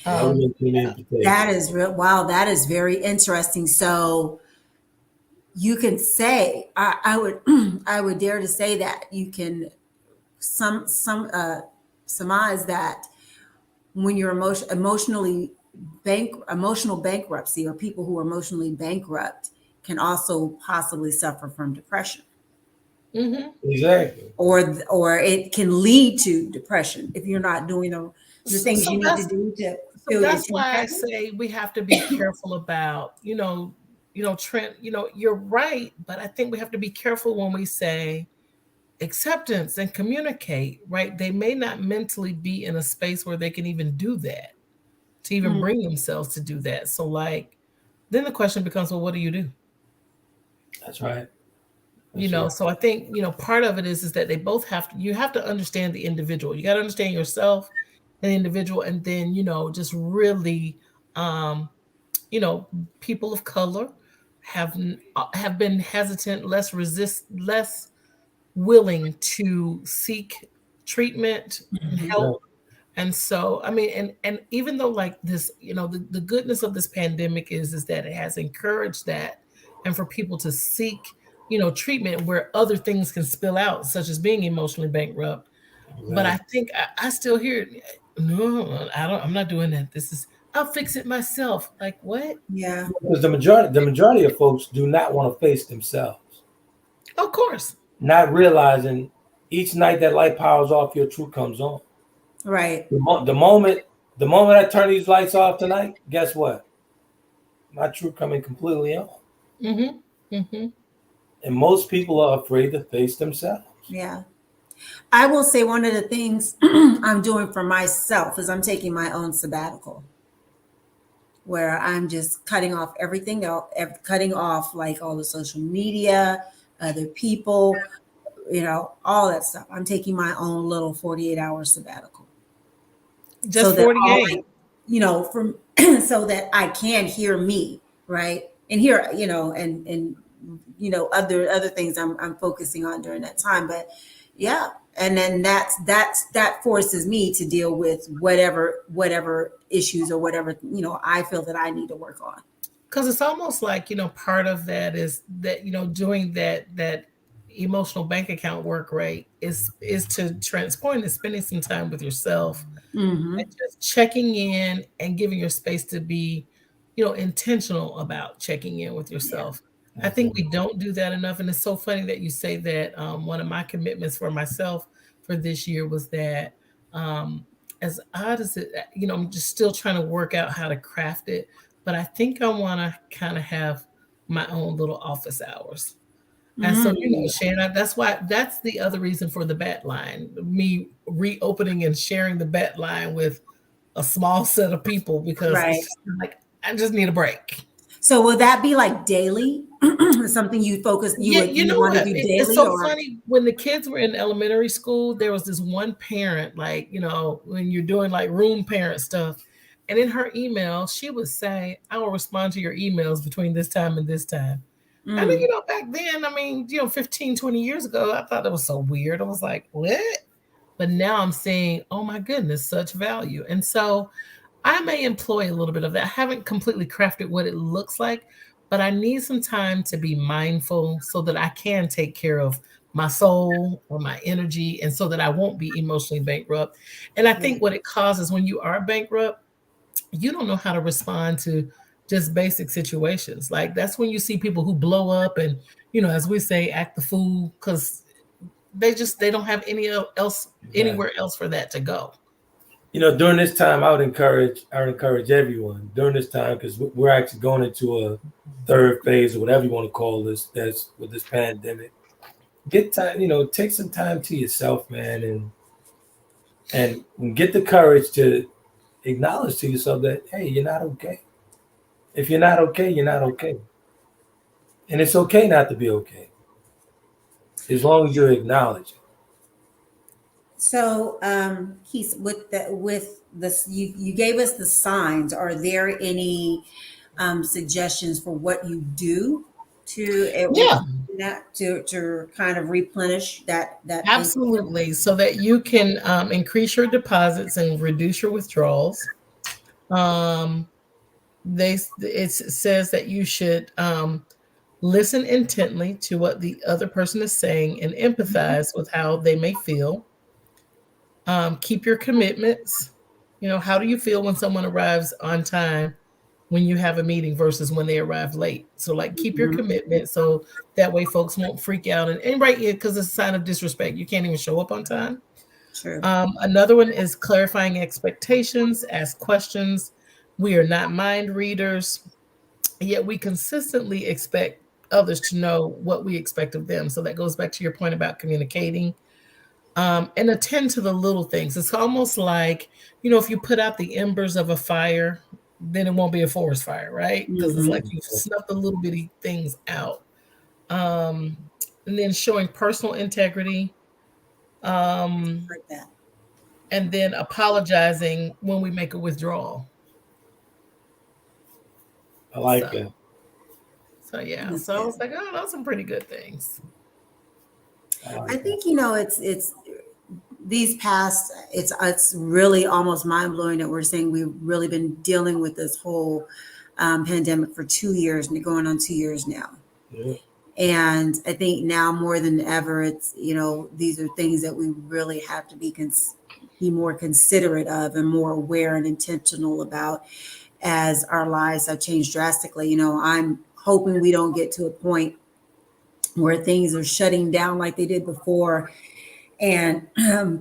That is real. Wow, that is very interesting. So you can say, I would dare to say that you can surmise that when you're emotional bankruptcy, or people who are emotionally bankrupt can also possibly suffer from depression. Exactly. Or it can lead to depression if you're not doing the things you need to do to. So that's why I say we have to be careful about, Trent, you're right, but I think we have to be careful when we say acceptance and communicate, right? They may not mentally be in a space where they can even do that, to even bring themselves to do that. So then the question becomes, well, what do you do? That's right. So I think, part of it is that they both you have to understand the individual. You got to understand yourself and the individual. And then, just really, people of color have been hesitant, less willing to seek treatment and help. And so, I mean, and even though this, the goodness of this pandemic is that it has encouraged that, and for people to seek, treatment where other things can spill out, such as being emotionally bankrupt. Right. But I think I still hear, no, I'm not doing that. I'll fix it myself. Like what? Yeah. Because the majority of folks do not want to face themselves. Of course. Not realizing each night that light powers off, your truth comes on. Right. The moment I turn these lights off tonight, guess what? My truth coming completely on. And most people are afraid to face themselves. Yeah. I will say one of the things I'm doing for myself is I'm taking my own sabbatical, where I'm just cutting off everything else, cutting off all the social media, other people, all that stuff. I'm taking my own little 48-hour sabbatical. Just 48. From so that I can hear me, right? And hear, and other things I'm focusing on during that time. But yeah, and then that forces me to deal with whatever issues or whatever I feel that I need to work on. Because it's almost like part of that is that doing that emotional bank account work, right, is to Trent's point, is spending some time with yourself and just checking in and giving your space to be intentional about checking in with yourself. Yeah. I think we don't do that enough. And it's so funny that you say that. One of my commitments for myself for this year was that, as odd as it, I'm just still trying to work out how to craft it, but I think I want to kind of have my own little office hours. And so, Shannon, that's the other reason for the bat line, me reopening and sharing the bat line with a small set of people, because it's just I just need a break. So will that be daily? Something you focus, you want to do daily? It's so funny. When the kids were in elementary school, there was this one parent, when you're doing room parent stuff, and in her email, she would say, I will respond to your emails between this time and this time. I mean, back then, 15, 20 years ago, I thought that was so weird. I was like, what? But now I'm saying, oh my goodness, such value. And so I may employ a little bit of that. I haven't completely crafted what it looks like, but I need some time to be mindful so that I can take care of my soul or my energy, and so that I won't be emotionally bankrupt. And I think what it causes when you are bankrupt, you don't know how to respond to just basic situations. Like that's when you see people who blow up and, as we say, act the fool because they don't have anywhere else for that to go. During this time, I would encourage everyone during this time, because we're actually going into a third phase or whatever you want to call this. That's with this pandemic. Get time, take some time to yourself, man, and get the courage to acknowledge to yourself that, hey, you're not okay. If you're not okay, you're not okay, and it's okay not to be okay, as long as you acknowledge it. So, Keith, with this, you gave us the signs. Are there any suggestions for what you do to kind of replenish that? Absolutely, so that you can increase your deposits and reduce your withdrawals. It says that you should listen intently to what the other person is saying and empathize with how they may feel. Keep your commitments. How do you feel when someone arrives on time when you have a meeting versus when they arrive late? So keep your commitment so that way folks won't freak out and right here, because it's a sign of disrespect. You can't even show up on time. True. Another one is clarifying expectations, ask questions. We are not mind readers, yet we consistently expect others to know what we expect of them. So that goes back to your point about communicating. And attend to the little things. It's almost like, if you put out the embers of a fire, then it won't be a forest fire, right? Because it's like you snuff the little bitty things out. And then showing personal integrity. Like that. And then apologizing when we make a withdrawal. I like that. So yeah, so I was like, oh, those are some pretty good things. I think it's these past. It's really almost mind blowing that we're saying we've really been dealing with this whole pandemic for 2 years and going on 2 years now. Yeah. And I think now more than ever, it's these are things that we really have to be more considerate of and more aware and intentional about as our lives have changed drastically. I'm hoping we don't get to a point where things are shutting down like they did before and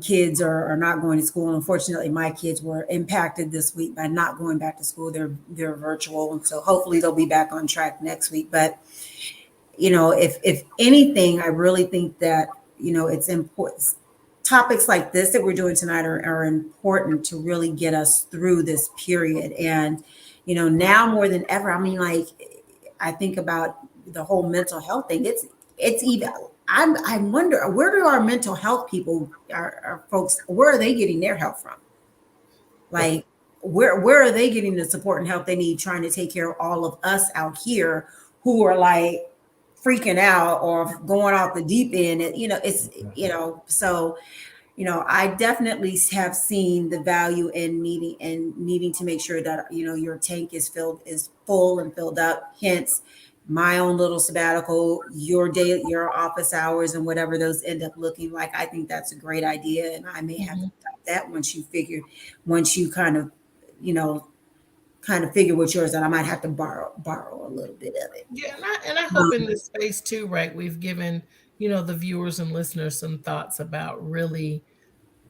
kids are not going to school. Unfortunately, my kids were impacted this week by not going back to school. They're virtual. And so hopefully they'll be back on track next week. But, if anything, I really think that, it's important. Topics like this that we're doing tonight are important to really get us through this period. And, now more than ever, I think about the whole mental health thing. It's even, I wonder, where do our mental health people, our folks, where are they getting their help from? Like, where are they getting the support and help they need, trying to take care of all of us out here who are like freaking out or going off the deep end? So, I definitely have seen the value in needing to make sure that, your tank is full and filled up. Hence, my own little sabbatical, your office hours, and whatever those end up looking like. I think that's a great idea, and I may have to adopt that once you kind of figure what's yours, that I might have to borrow a little bit of it. Yeah, and I hope in this space too, right? We've given the viewers and listeners some thoughts about really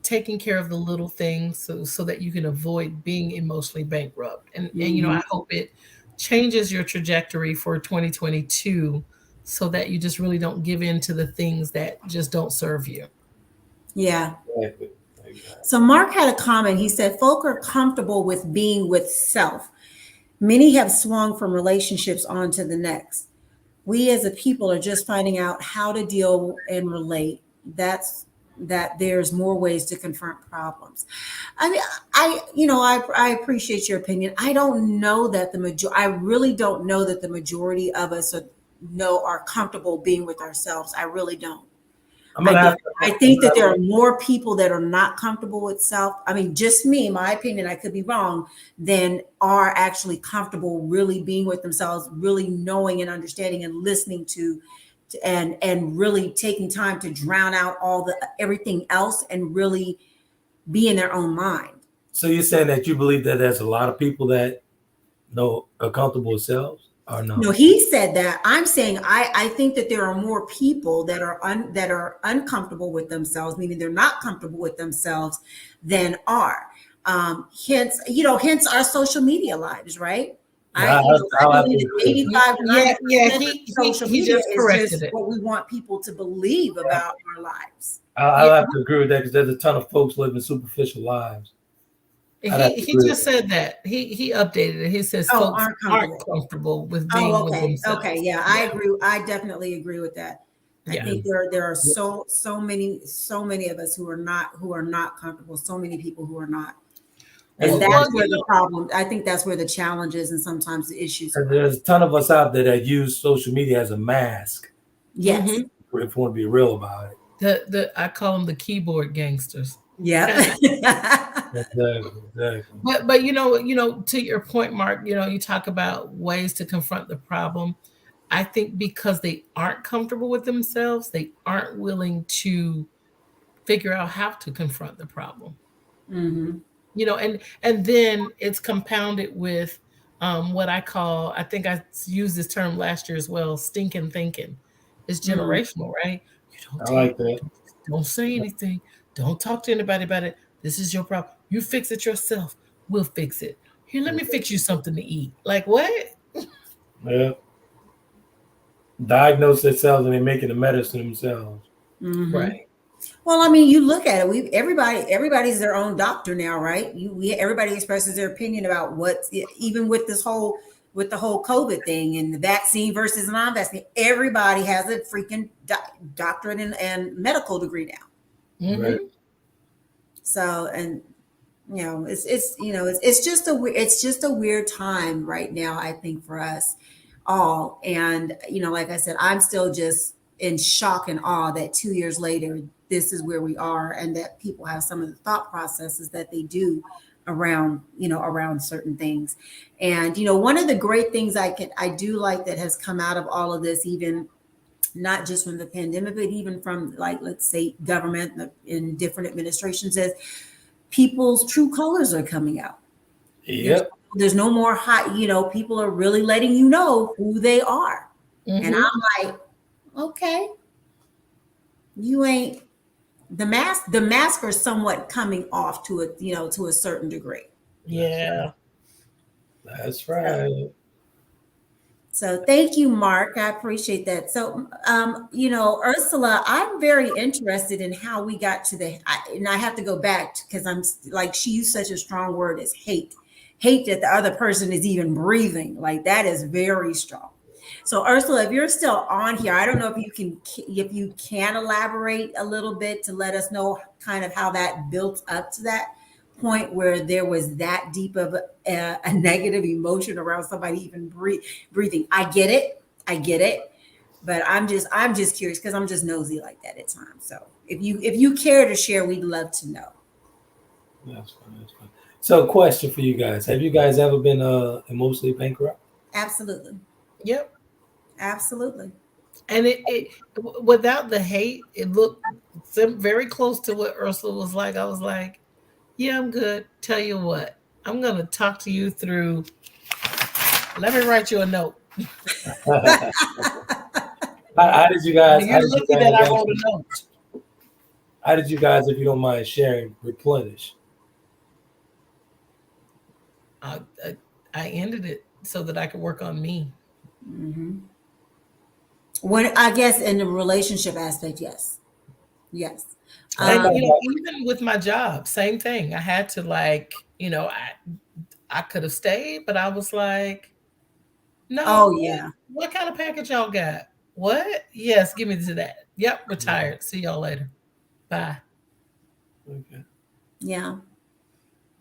taking care of the little things so that you can avoid being emotionally bankrupt. And I hope it changes your trajectory for 2022 so that you just really don't give in to the things that just don't serve you. Yeah. So Mark had a comment. He said, folk are comfortable with being with self. Many have swung from relationships on to the next. We as a people are just finding out how to deal and relate. That there's more ways to confront problems. I mean, I appreciate your opinion. I don't know that I really don't know that the majority of us are comfortable being with ourselves. I really don't. I think that there are more people that are not comfortable with self. I mean, just me, my opinion, I could be wrong, than are actually comfortable really being with themselves, really knowing and understanding and listening to and really taking time to drown out everything else and really be in their own mind. So you're saying that you believe that there's a lot of people that are comfortable with themselves, or no? No, he said that. I'm saying I think that there are more people that are uncomfortable with themselves, meaning they're not comfortable with themselves, than are. Hence our social media lives, right? I believe 85 to 90% he just corrected it. What we want people to believe about our lives. I'll have to agree with that, because there's a ton of folks living superficial lives. He just said that. He updated it. He says folks aren't comfortable with being with themselves. Okay, yeah, I agree. I definitely agree with that. I think there are so many of us who are not comfortable. So many people who are not. And that's where the problem. I think that's where the challenge is, and sometimes the issues. There's a ton of us out there that use social media as a mask. Yes. If we want to be real about it. I call them the keyboard gangsters. Yeah. Exactly. But to your point, Mark, you talk about ways to confront the problem. I think because they aren't comfortable with themselves, they aren't willing to figure out how to confront the problem. Mm-hmm. And then it's compounded with what I call, I think I used this term last year as well, stinking thinking. It's generational, right? I like that. Don't say anything. Don't talk to anybody about it. This is your problem. You fix it yourself. We'll fix it. Here, let me fix you something to eat. Like what? Yeah. Diagnose themselves and they're making the medicine themselves. Mm-hmm. Right. Well, I mean, you look at it. Everybody's their own doctor now, right? Everybody expresses their opinion about even with the whole COVID thing and the vaccine versus non-vaccine. Everybody has a freaking doctorate and medical degree now. Mm-hmm. Right. So, and it's just a weird time right now, I think, for us all. And like I said, I'm still just in shock and awe that 2 years later, this is where we are, and that people have some of the thought processes that they do around certain things. And one of the great things I do like that has come out of all of this, even not just from the pandemic, but even from, like, let's say government in different administrations, is people's true colors are coming out. Yep. There's no more people are really letting you know who they are. Mm-hmm. And I'm like, okay, you ain't the mask are somewhat coming off to a certain degree. Yeah. That's right. So thank you, Mark. I appreciate that. So, Ursula, I'm very interested in how we got to and I have to go back because I'm like, she used such a strong word as hate that the other person is even breathing. Like, that is very strong. So Ursula, if you're still on here, I don't know if you can elaborate a little bit to let us know kind of how that built up to that point where there was that deep of a negative emotion around somebody even breathing. I get it, but I'm just curious because I'm just nosy like that at times. So if you care to share, we'd love to know. That's fine. So, question for you guys: have you guys ever been emotionally bankrupt? Absolutely. Yep. Absolutely. And it without the hate, it looked very close to what Ursula was like. I was like, yeah, I'm good. Tell you what, I'm going to talk to you through. Let me write you a note. How did you guys? You're lucky that I wrote a note. How did you guys, if you don't mind sharing, replenish? I ended it so that I could work on me. Mm-hmm. When I guess in the relationship aspect, yes. And, even with my job, same thing. I had to I could have stayed, but I was like, no. Oh yeah. What kind of package y'all got? What? Yes, give me to that. Yep, retired. See y'all later. Bye. Okay. Yeah.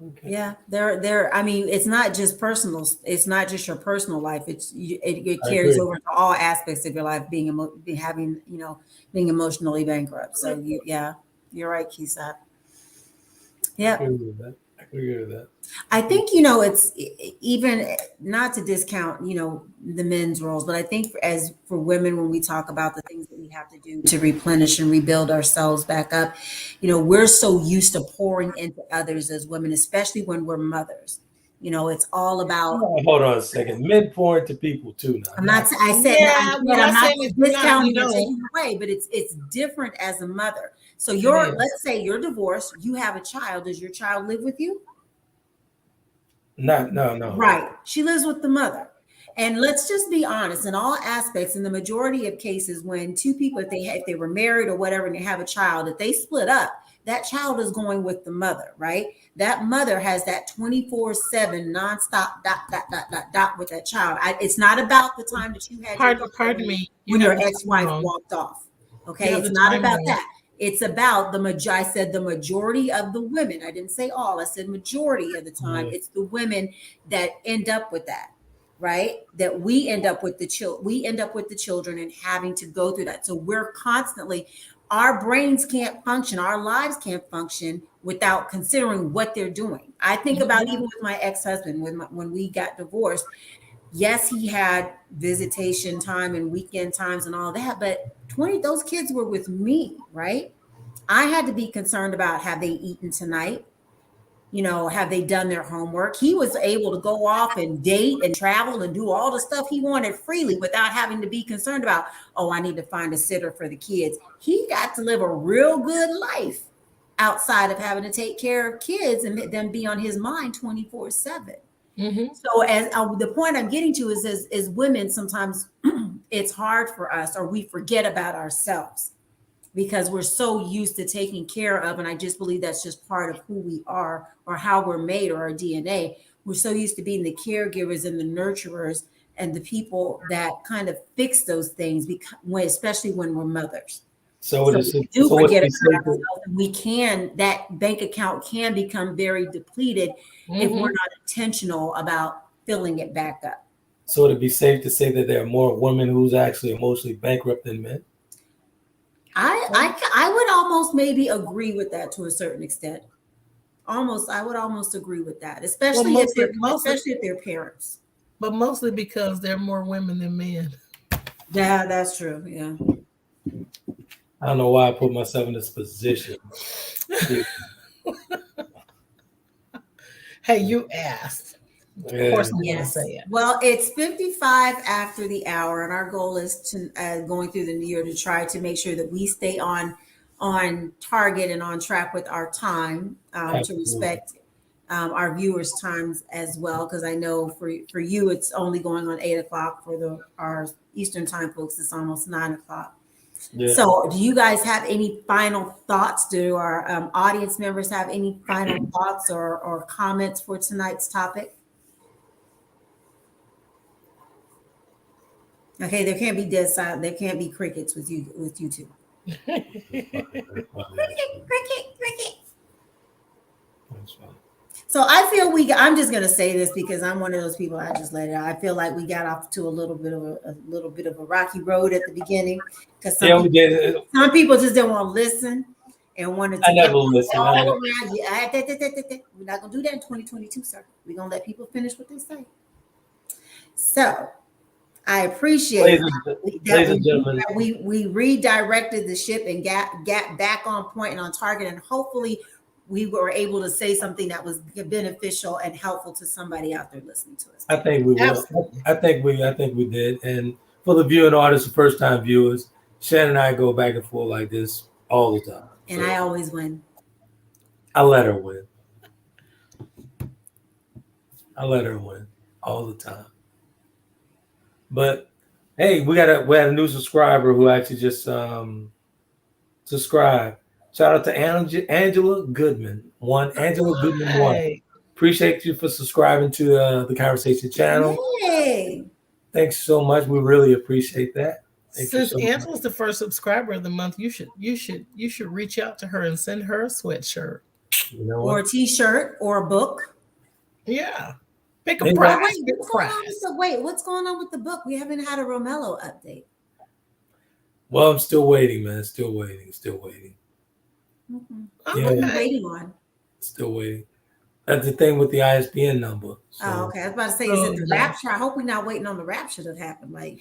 Okay. Yeah, there. I mean, it's not just personal. It's not just your personal life. It carries over to all aspects of your life. Being emotionally bankrupt. So you're right, Kesia. Yeah. We agree with that. I think, you know, it's even not to discount, you know, the men's roles, but I think as for women, when we talk about the things that we have to do to replenish and rebuild ourselves back up, you know, we're so used to pouring into others as women, especially when we're mothers. You know, it's all about. Oh, hold on a second. Men pour into people too now. I'm not. I said. Yeah, I'm we're not not saying it's not, discounting you or know. taking away, but it's different as a mother. So is. let's say you're divorced. You have a child. Does your child live with you? No. Right. She lives with the mother. And let's just be honest, in all aspects, in the majority of cases, when two people, if they were married or whatever, and they have a child, if they split up, that child is going with the mother, right? That mother has that 24/7 nonstop dot with that child. It's not about the time that you had Pardon me. when your ex-wife walked off. Okay, it's not about that. It's about I said the majority of the women. I didn't say all. I said majority of the time. Mm-hmm. It's the women that end up with that, right? That we end up with the children and having to go through that. So we're constantly, our brains can't function, our lives can't function without considering what they're doing. I think about even with my ex-husband, when we got divorced. Yes, he had visitation time and weekend times and all that, but those kids were with me, right? I had to be concerned about, have they eaten tonight? You know, have they done their homework? He was able to go off and date and travel and do all the stuff he wanted freely without having to be concerned about, oh, I need to find a sitter for the kids. He got to live a real good life outside of having to take care of kids and them be on his mind 24/7. Mm-hmm. So as the point I'm getting to is as women, sometimes it's hard for us, or we forget about ourselves because we're so used to taking care of. And I just believe that's just part of who we are or how we're made or our DNA. We're so used to being the caregivers and the nurturers and the people that kind of fix those things, especially when we're mothers. So we do forget about ourselves, and that bank account can become very depleted if we're not intentional about filling it back up. So it'd be safe to say that there are more women who's actually emotionally bankrupt than men? I would almost maybe agree with that to a certain extent. I would almost agree with that, especially if they're parents. But mostly because there are more women than men. Yeah, that's true. Yeah. I don't know why I put myself in this position. Hey, you asked. Of course, I'm going to say it. Well, it's 55 after the hour, and our goal is to going through the year to try to make sure that we stay on target and on track with our time to respect our viewers' times as well. Because I know for you, it's only going on 8 o'clock. For our Eastern time folks, it's almost 9 o'clock. Yeah. So do you guys have any final thoughts? Do our audience members have any final thoughts or comments for tonight's topic? Okay, there can't be dead silent. There can't be crickets with you two. Cricket. So I feel I'm just gonna say this because I'm one of those people. I just let it out. I feel like we got off to a little bit of a rocky road at the beginning because some people just didn't want to listen and wanted to. I never listen. All around. Yeah, we're not gonna do that in 2022, sir. We're gonna let people finish what they say. So I appreciate that we redirected the ship and got back on point and on target, and hopefully we were able to say something that was beneficial and helpful to somebody out there listening to us. I think we will. I think we did. And for the viewing audience, the first time viewers, Shannon and I go back and forth like this all the time. And I always win. I let her win. All the time. But hey, we had a new subscriber who actually just subscribed. Shout out to Angela Goodman. Angela Goodman 1. Appreciate you for subscribing to the Conversation channel. Yay. Thanks so much. We really appreciate that. Since Angela's the first subscriber of the month, you should reach out to her and send her a sweatshirt, or a T-shirt, or a book. Yeah. Pick a prize. Wait, what's going on with the book? We haven't had a Romello update. Well, I'm still waiting, man. Still waiting. Mm-hmm. Yeah. What are you waiting on? Still waiting. That's the thing with the ISBN number. So, Oh, okay. I was about to say, is it the rapture? I hope we're not waiting on the rapture to happen. Like,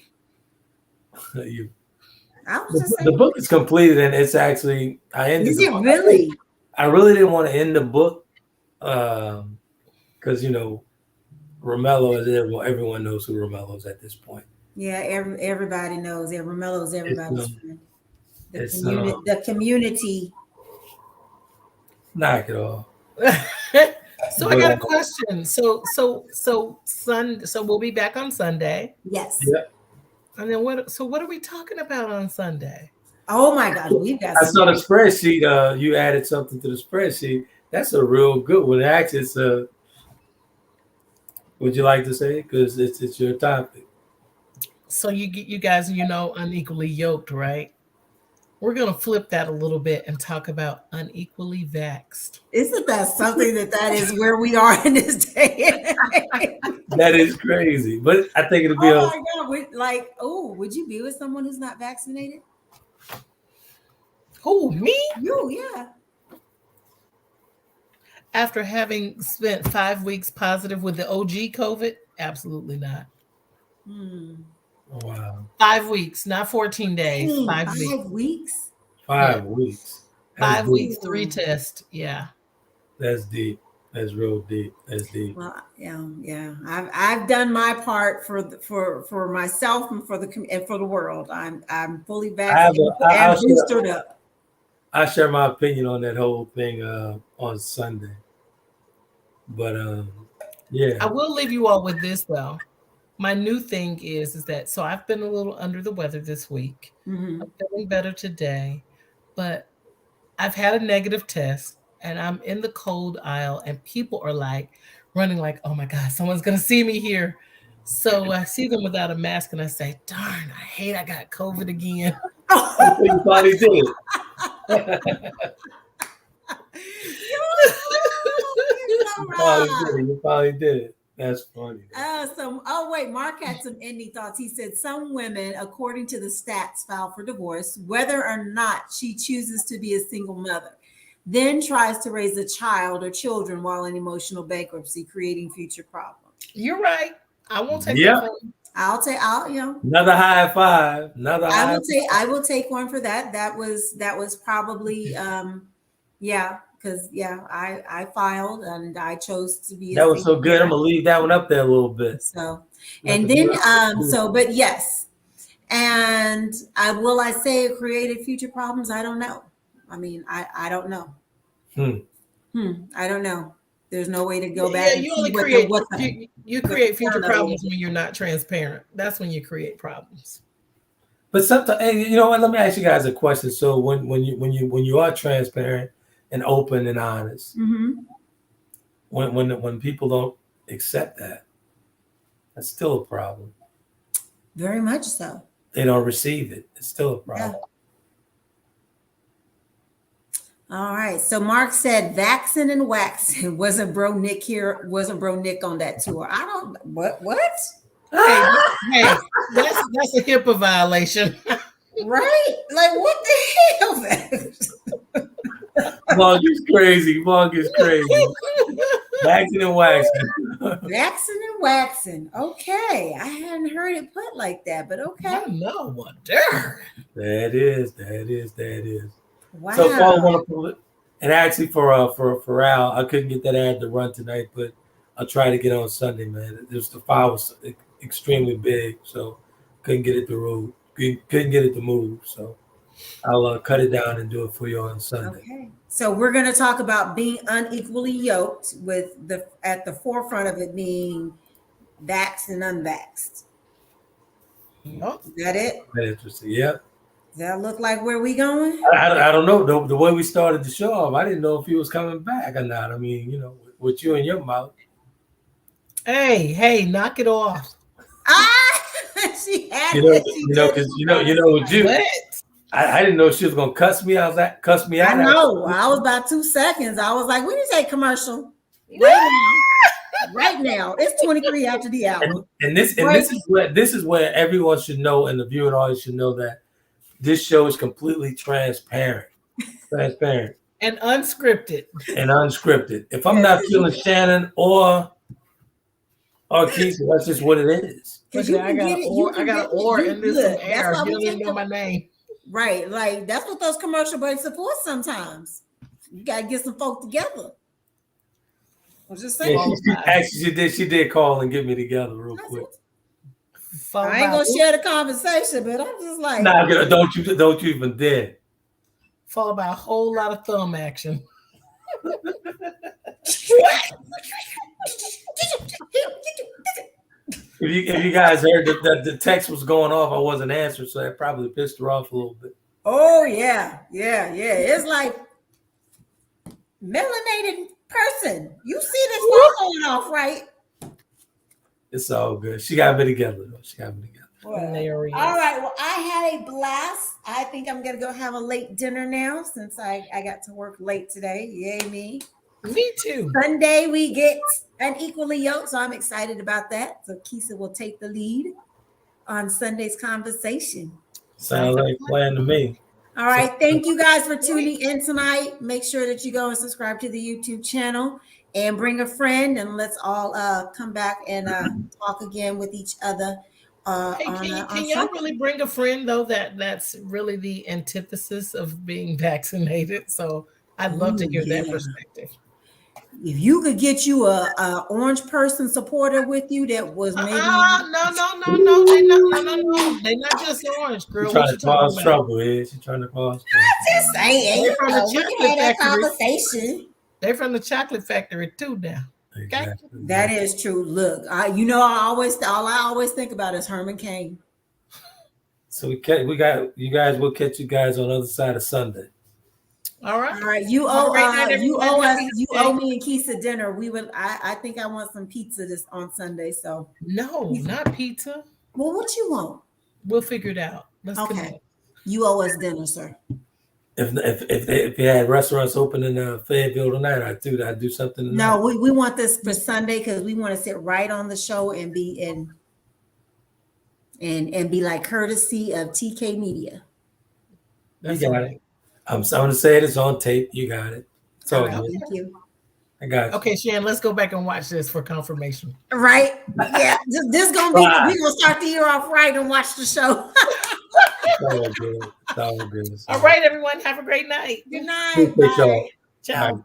I was just saying. The book is completed, and it's actually Is it really? I really didn't want to end the book because Romello is everyone knows who Romello is at this point. Yeah, everybody knows. Yeah, Romello is everybody's friend. The The community. Knock it off. So I got a question. So we'll be back on Sunday. Yes. Yep. And then what are we talking about on Sunday? Oh my God, we've got. I saw the spreadsheet. You added something to the spreadsheet. That's a real good one. Actually, it's would you like to say? Because it's your topic. So you guys, unequally yoked, right? We're going to flip that a little bit and talk about unequally vexed. Isn't that something that is where we are in this day? That is crazy. But I think it'll be my God. Would you be with someone who's not vaccinated? Who, me? You, yeah. After having spent 5 weeks positive with the OG COVID? Absolutely not. Wow. 5 weeks, not 14 days. 5 weeks. 5 weeks? 5 weeks. 5 weeks, 3 tests. Yeah. That's deep. That's real deep. That's deep. Well, yeah. I've done my part for myself and for the world. I'm fully vaccinated and boosted up. I share my opinion on that whole thing on Sunday. But yeah. I will leave you all with this though. My new thing is that so I've been a little under the weather this week. Mm-hmm. I'm feeling better today, but I've had a negative test and I'm in the cold aisle and people are running oh my God, someone's gonna see me here. So I see them without a mask and I say, darn, I hate I got COVID again. You probably did. You probably did it. That's funny. Wait, Mark had some ending thoughts. He said some women, according to the stats, file for divorce, whether or not she chooses to be a single mother, then tries to raise a child or children while in emotional bankruptcy, creating future problems. You're right. I won't take that from you. Another high five. I will take one for that. That was probably because I filed and I chose to be. That was so good. I'm gonna leave that one up there a little bit. So, and then but yes, and will I say it created future problems? I don't know. I mean, I don't know. I don't know. There's no way to go back. Yeah, you create future problems when you're not transparent. That's when you create problems. But sometimes, hey, you know what? Let me ask you guys a question. So when you are transparent and open and honest, mm-hmm. when people don't accept that, that's still a problem. Very much so. They don't receive it. It's still a problem. Yeah. All right. So Mark said vaccine and waxing. Wasn't bro Nick here? Wasn't bro Nick on that tour? I don't what? Hey, that's a HIPAA violation. Right? Like what the hell? Mark is crazy. Vaccine and waxing. Vaccine and waxing. Okay. I hadn't heard it put like that, but okay. I know what there. That is. Wow. So if I want to pull it, and actually for Al, I couldn't get that ad to run tonight, but I'll try to get on Sunday, man. The file was extremely big, so couldn't get it to move. So I'll cut it down and do it for you on Sunday. Okay. So we're going to talk about being unequally yoked, with at the forefront of it being vaxxed and unvaxxed. Yep. Is that it? That's interesting. Yep. Does that look like where we going? I don't know. The way we started the show off, I didn't know if he was coming back or not. I mean, with you in your mouth. Hey, knock it off. She had with you. What? I didn't know she was gonna cuss me out. I know. I was about 2 seconds. I was like, "When you say commercial, right now, it's 23 after the hour." And this is where everyone should know, and the viewing audience should know that this show is completely transparent. And unscripted. If I'm not feeling Shannon or Kesia, that's just what it is. I got an or in this air. You don't even know my name. Right. Like, that's what those commercial breaks are for sometimes. You got to get some folk together. I was just saying. Yeah, she did call and get me together real quick. I ain't going to share the conversation, but I'm just like. Nah, don't you even dare. Followed by a whole lot of thumb action. If you guys heard that the text was going off, I wasn't answering, so that probably pissed her off a little bit. Oh, yeah. It's like melanated person. You see this going off, right? It's all good. She got me together, though. All right. Well, I had a blast. I think I'm going to go have a late dinner now since I got to work late today. Yay, me. Me too. Sunday, we get unequally yoked, so I'm excited about that. So Kesia will take the lead on Sunday's conversation. Sounds like a plan to me. All right. Thank you guys for tuning in tonight. Make sure that you go and subscribe to the YouTube channel and bring a friend, and let's all come back and talk again with each other. Can y'all really bring a friend, though? That's really the antithesis of being vaccinated. So I'd love to hear that perspective. If you could get you a orange person supporter with you that was maybe no. They're not just orange, girl. She's trying to cause trouble, She's trying to cause trouble. I'm just saying. They're from the chocolate factory. Conversation. They're from the chocolate factory too now. Okay. Exactly. That is true. Look, I always think about is Herman Cain. So we got you guys. We'll catch you guys on the other side of Sunday. All right. You owe me and Kesia dinner. I think I want some pizza this on Sunday. So no, not pizza. Well, what you want? We'll figure it out. Let's connect. You owe us dinner, sir. If they had restaurants open in Fayetteville tonight, I'd do something tonight. No, we want this for Sunday because we want to sit right on the show and be be like courtesy of TK Media. You got it. I'm going to say it. It's on tape. You got it. It's all good. Thank you. I got you. Okay, Shan, let's go back and watch this for confirmation. Right? Yeah. This gonna be. We're gonna start the year off right and watch the show. It's all good. All right, everyone. Have a great night. Good night. Bye. Ciao. Bye.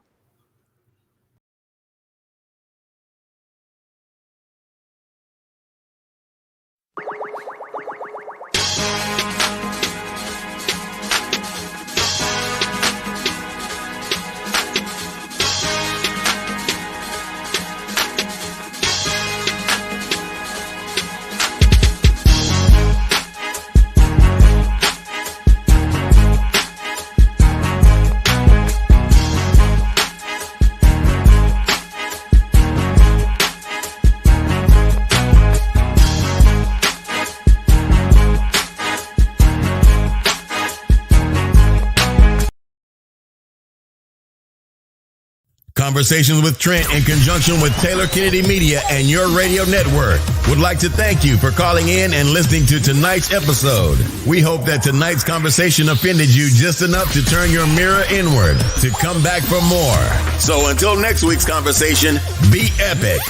Conversations with Trent in conjunction with Taylor Kennedy Media and your radio network would like to thank you for calling in and listening to tonight's episode. We hope that tonight's conversation offended you just enough to turn your mirror inward to come back for more. So until next week's conversation, be epic.